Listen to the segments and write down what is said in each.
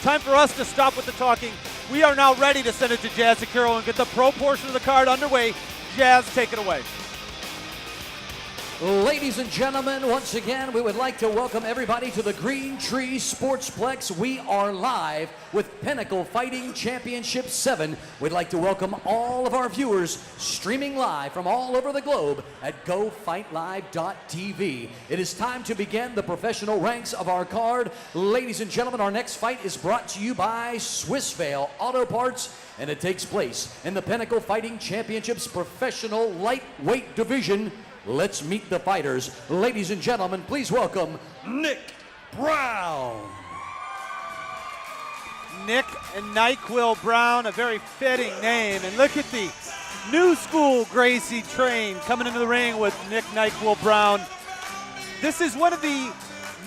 time for us to stop with the talking. We are now ready to send it to Jazz Akiro and get the pro portion of the card underway. Jazz, take it away. Ladies and gentlemen, once again, we would like to welcome everybody to the Green Tree Sportsplex. We are live with Pinnacle Fighting Championship 7. We'd like to welcome all of our viewers streaming live from all over the globe at GoFightLive.tv. It is time to begin the professional ranks of our card. Ladies and gentlemen, our next fight is brought to you by Swissvale Auto Parts, and it takes place in the Pinnacle Fighting Championships professional lightweight division. Let's meet the fighters. Ladies and gentlemen, please welcome Nick Browne. Nick and NyQuil Browne, a very fitting name. And look at the new school Gracie Train coming into the ring with Nick NyQuil Browne. This is one of the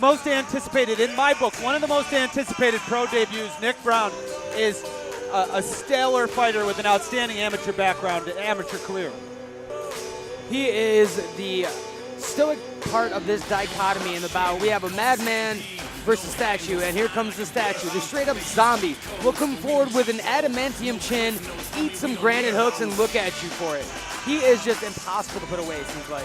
most anticipated, in my book, one of the most anticipated pro debuts. Nick Browne is a stellar fighter with an outstanding amateur background, amateur career. He is the stoic part of this dichotomy in the bout. We have a madman versus statue, and here comes the statue. The straight-up zombie will come forward with an adamantium chin, eat some granite hooks, and look at you for it. He is just impossible to put away, it seems like.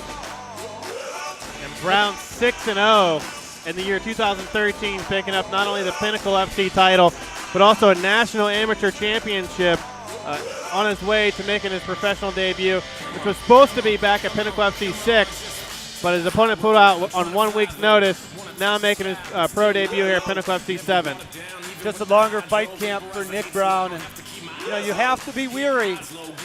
And Browne 6-0 in the year 2013, picking up not only the Pinnacle FC title, but also a national amateur championship. On his way to making his professional debut, which was supposed to be back at Pinnacle FC6, but his opponent pulled out on 1 week's notice, now making his pro debut here at Pinnacle FC7. Just a longer fight camp for Nick Browne, and you know, you have to be weary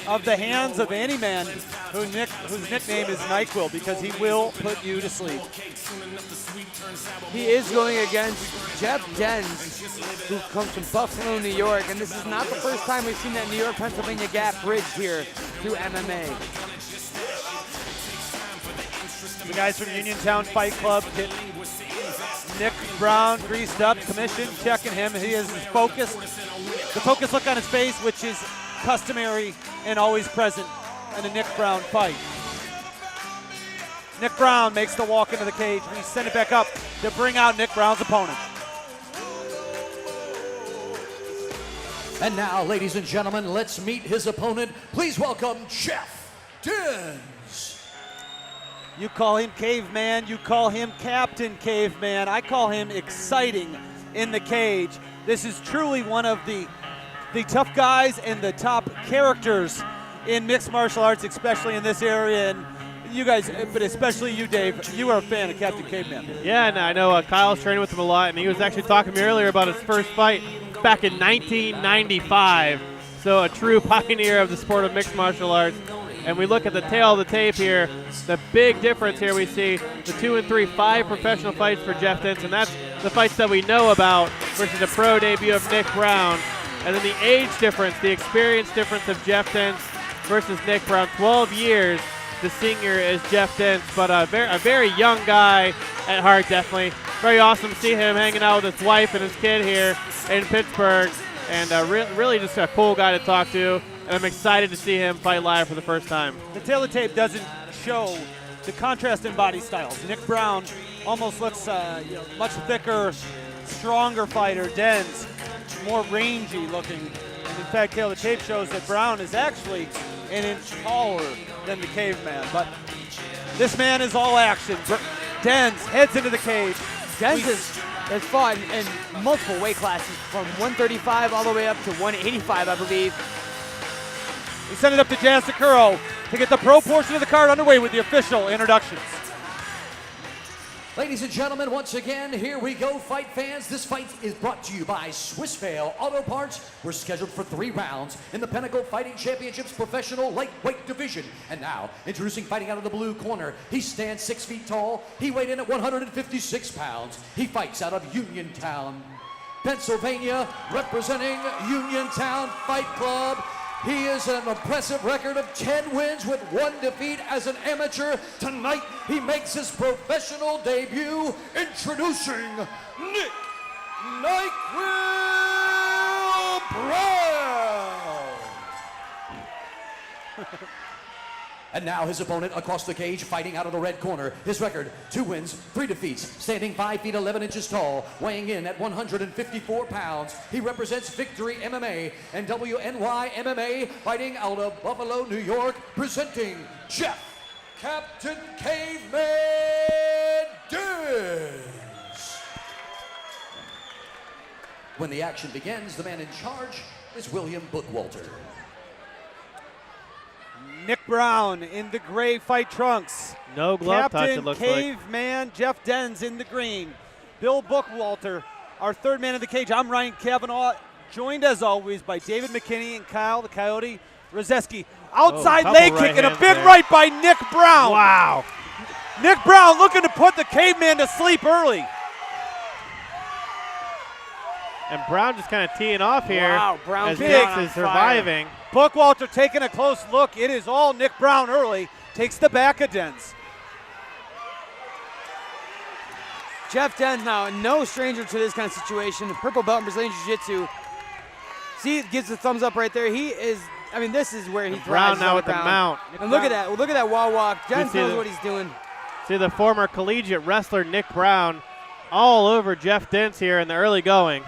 of the hands of any man whose nickname is NyQuil, because he will put you to sleep. He is going against Jeff Denz, who comes from Buffalo, New York, and this is not the first time we've seen that New York-Pennsylvania gap bridged here through MMA. The guys from Uniontown Fight Club get Nick Browne greased up, commission, checking him. He is focused. The focused look on his face, which is customary and always present in a Nick Browne fight. Nick Browne makes the walk into the cage. We send it back up to bring out Nick Browne's opponent. And now, ladies and gentlemen, let's meet his opponent. Please welcome Jeff Denz. You call him Caveman, you call him Captain Caveman. I call him exciting in the cage. This is truly one of the tough guys and the top characters in mixed martial arts, especially in this area. And you guys, but especially you, Dave, you are a fan of Captain Caveman. Yeah, and I know Kyle's training with him a lot, and he was actually talking to me earlier about his first fight back in 1995. So a true pioneer of the sport of mixed martial arts. And we look at the tail of the tape here, the big difference here we see, the 2 and 3, 5 professional fights for Jeff Denz, and that's the fights that we know about versus the pro debut of Nick Browne. And then the age difference, the experience difference of Jeff Denz versus Nick Browne. 12 years, the senior is Jeff Denz, but a very young guy at heart, definitely. Very awesome to see him hanging out with his wife and his kid here in Pittsburgh, and really just a cool guy to talk to. And I'm excited to see him fight live for the first time. The tail of the tape doesn't show the contrast in body styles. Nick Browne almost looks much thicker, stronger fighter. Denz, more rangy looking. And in fact, tail of the tape shows that Browne is actually an inch taller than the Caveman. But this man is all action. Denz heads into the cage. Denz has fought in multiple weight classes, from 135 all the way up to 185, I believe. We send it up to Jazz Akiro to get the pro portion of the card underway with the official introductions. Ladies and gentlemen, once again, here we go, fight fans. This fight is brought to you by Swissvale Auto Parts. We're scheduled for 3 rounds in the Pinnacle Fighting Championships professional lightweight division. And now, introducing fighting out of the blue corner. He stands 6 feet tall. He weighed in at 156 pounds. He fights out of Uniontown, Pennsylvania, representing Uniontown Fight Club. He has an impressive record of 10 wins with 1 defeat as an amateur. Tonight, he makes his professional debut, introducing Nick NyQuil Browne. And now his opponent across the cage, fighting out of the red corner. His record, 2 wins, 3 defeats, standing 5 feet 11 inches tall, weighing in at 154 pounds. He represents Victory MMA and WNY MMA, fighting out of Buffalo, New York, presenting Jeff Captain Caveman Denz. When the action begins, the man in charge is William Bookwalter. Nick Browne in the gray fight trunks. No glove touch, it looks like. Captain Caveman Jeff Denz in the green. Bill Bookwalter, our third man in the cage. I'm Ryan Cavanaugh, joined as always by David McKinney and Kyle the Coyote Rozeski. Outside leg kick and a big right by Nick Browne. Wow. Nick Browne looking to put the Caveman to sleep early. And Browne just kind of teeing off here Wow, Browne as big Denz on is fire. surviving. Bookwalter taking a close look. It is all Nick Browne early. Takes the back of Denz. Jeff Denz now, no stranger to this kind of situation. Purple belt in Brazilian Jiu-Jitsu. See, gives the thumbs up right there. He is, I mean, this is where he Browne thrives now on with the ground. mount. And look at that wall walk. Denz knows what he's doing. See the former collegiate wrestler Nick Browne all over Jeff Denz here in the early going.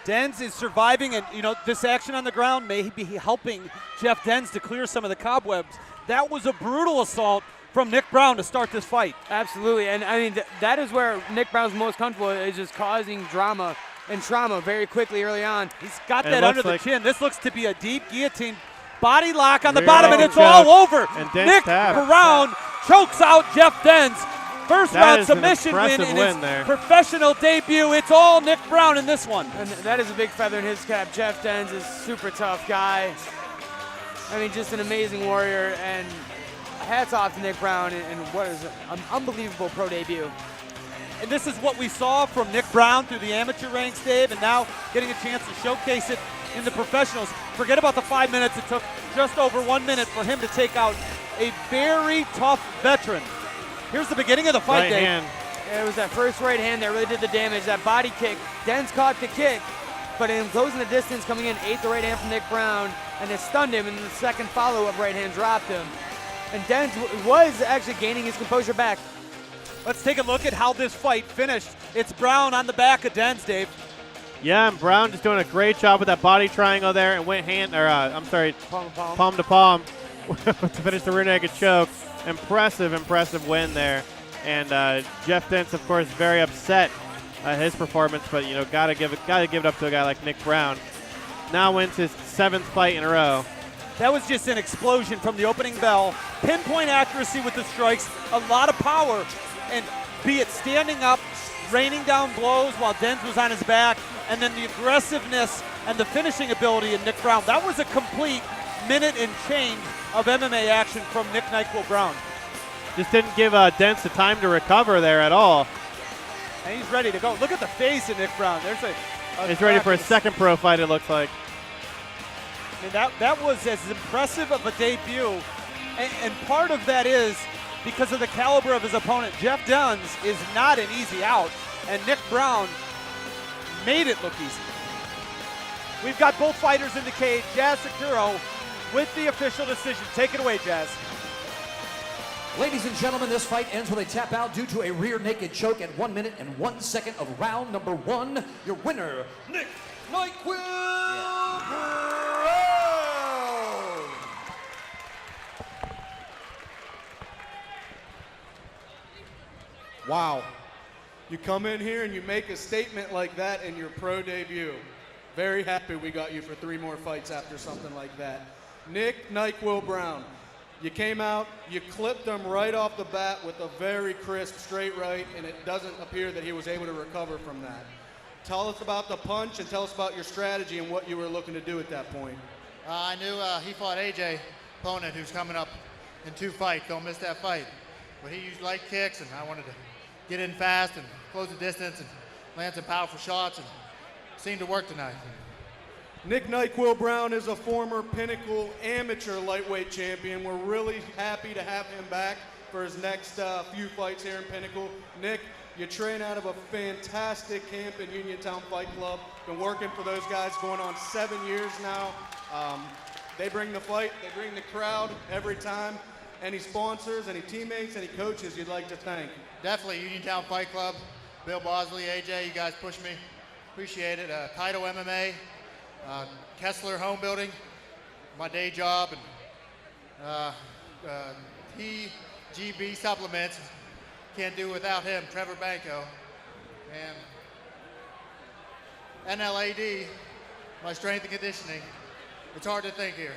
Denz is surviving, and you know this action on the ground may be helping Jeff Denz to clear some of the cobwebs. That was a brutal assault from Nick Browne to start this fight. Absolutely, and I mean, that is where Nick Browne's most comfortable, is just causing drama and trauma very quickly early on. He's got And that it under looks the like chin. This looks to be a deep guillotine body lock on the Rear bottom, and naked it's all choke. over. And Denz Nick tapped. Browne chokes out Jeff Denz. First That round is an submission win impressive in win his there. professional debut. It's all Nick Browne in this one. And that is a big feather in his cap. Jeff Denz is a super tough guy. I mean, just an amazing warrior, and hats off to Nick Browne, and what is an unbelievable pro debut. And this is what we saw from Nick Browne through the amateur ranks, Dave, and now getting a chance to showcase it in the professionals. Forget about the 5 minutes. It took just over 1 minute for him to take out a very tough veteran. Here's the beginning of the fight, Right Dave. hand. It was that first right hand that really did the damage. That body kick. Denz caught the kick, but in closing the distance, coming in, ate the right hand from Nick Browne, and it stunned him, and the second follow-up right hand dropped him. And Denz was actually gaining his composure back. Let's take a look at how this fight finished. It's Browne on the back of Denz, Dave. Yeah, and Browne just doing a great job with that body triangle there, and went palm to palm to finish the rear naked choke. Impressive win there. And Jeff Denz, of course, very upset at his performance, but you know, gotta give it up to a guy like Nick Browne. Now wins his 7th fight in a row. That was just an explosion from the opening bell. Pinpoint accuracy with the strikes, a lot of power, and be it standing up, raining down blows while Denz was on his back, and then the aggressiveness and the finishing ability of Nick Browne. That was a complete minute and change of MMA action from Nick NyQuil Browne. Just didn't give Denz the time to recover there at all. And he's ready to go. Look at the face of Nick Browne. There's He's ready for a second pro fight, it looks like. I mean, that was as impressive of a debut, and part of that is because of the caliber of his opponent. Jeff Denz is not an easy out, and Nick Browne made it look easy. We've got both fighters in the cage. Jazz Sakuro with the official decision. Take it away, Jazz. Ladies and gentlemen, this fight ends with a tap out due to a rear naked choke at 1 minute and 1 second of round number 1. Your winner, Nick NyQuil Browne. Wow. You come in here and you make a statement like that in your pro debut. Very happy we got you for 3 more fights after something like that. Nick NyQuil Browne. You came out, you clipped him right off the bat with a very crisp straight right, and it doesn't appear that he was able to recover from that. Tell us about the punch and tell us about your strategy and what you were looking to do at that point. I knew he fought AJ, opponent who's coming up in 2 fights. Don't miss that fight. But he used light kicks, and I wanted to get in fast and close the distance and land some powerful shots, and it seemed to work tonight. Nick NyQuil Browne is a former Pinnacle amateur lightweight champion. We're really happy to have him back for his next few fights here in Pinnacle. Nick, you train out of a fantastic camp in Uniontown Fight Club. Been working for those guys going on 7 years now. They bring the fight, they bring the crowd every time. any sponsors, any teammates, any coaches you'd like to thank? Definitely Uniontown Fight Club, Bill Bosley, AJ, you guys pushed me. Appreciate it. Kaido MMA, Kessler Home Building, my day job, and TGB Supplements. Can't do without him, Trevor Banco. And NLAD, my strength and conditioning. It's hard to think here.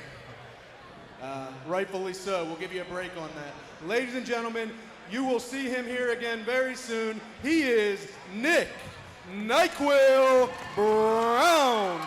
Rightfully so. We'll give you a break on that. Ladies and gentlemen, you will see him here again very soon. He is Nick NyQuil Browne.